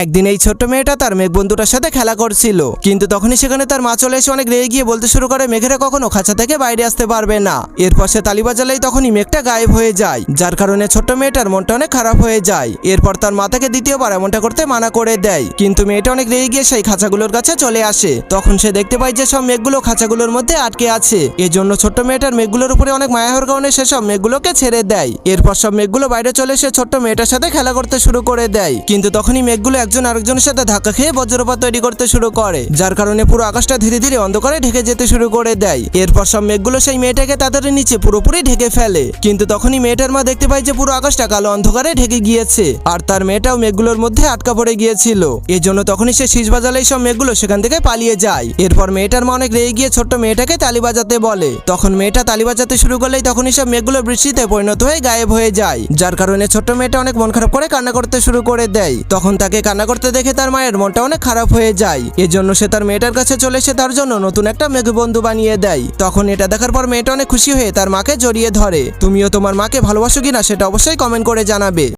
একদিন এই ছোট্ট মেয়েটা তার মেঘ বন্ধুটার সাথে খেলা করছিল, কিন্তু তখনই সেখানে তার মা চলে এসে অনেক রেগে গিয়ে বলতে শুরু করে মেঘেরা কখনো খাঁচা থেকে বাইরে আসতে পারবে না। এরপর সে তালি বাজালেই তখনই মেঘটা গায়েব হয়ে যায়, যার কারণে ছোট্ট মেয়েটার মনটা অনেক খারাপ হয়ে যায়। এরপর তার মা তাকে দ্বিতীয়বার এমনটা করতে মানা করে দেয়, কিন্তু মেয়েটা অনেক রেগে গিয়ে সেই খাঁচাগুলোর কাছে চলে আসে। তখন সে দেখতে পায় যে সব মেঘগুলো খাঁচাগুলোর মধ্যে আটকে আছে। এজন্য ছোট্ট মেয়েটার মেঘগুলোর উপরে অনেক মায়া হওয়ার কারণে সে সব মেঘগুলোকে ছেড়ে দেয়। এরপর সব মেঘগুলো বাইরে চলে এসে ছোট্ট মেয়েটার সাথে খেলা করতে শুরু করে দেয়, কিন্তু তখনই মেঘগুলো একজন আরেকজনের সাথে ধাক্কা খেয়ে বজ্রপাত তৈরি করতে শুরু করে, যার কারণে পুরো আকাশটা ধীরে ধীরে অন্ধকারে ঢেকে যেতে শুরু করে দেয়। এরপর সব মেঘগুলো সেই মেয়েটাকে তাদের নিচে পুরোপুরি ঢেকে ফেলে, কিন্তু তখনই মেয়েটার মা দেখতে পায় যে পুরো আকাশটা কালো অন্ধকারে ঢেকে গিয়েছে, আর তার মেয়েটাও মেঘগুলোর মধ্যে আটকা পড়ে গিয়েছিল। এজন্য তখনই সে শীষ বাজালেই সব মেঘগুলো সেখান থেকে পালিয়ে যায়। এরপর মেয়েটার মা অনেক রেগে গিয়ে ছোট্ট মেয়েটাকে তালি বাজাতে বলে। তখন মেয়েটা তালি বাজাতে শুরু করলেই তখনই সব মেঘগুলো বৃষ্টিতে পরিণত হয়ে গায়েব হয়ে যায়, যার কারণে ছোট্ট মেয়েটা অনেক মন খারাপ করে কান্না করতে শুরু করে দেয়। তখন তাকে কান্না করতে দেখে তার মায়ের মনটা অনেক খারাপ হয়ে যায়। এজন্য সে তার মেয়েটার কাছে চলে এসে তার জন্য নতুন একটা মেঘ বন্ধু বানিয়ে দেয়। তখন এটা দেখার পর মেয়েটা অনেক খুশি হয়ে তার মাকে জড়িয়ে ধরে। তুমিও তোমার মাকে ভালোবাসো কিনা সেটা অবশ্যই কমেন্ট করে জানাবে।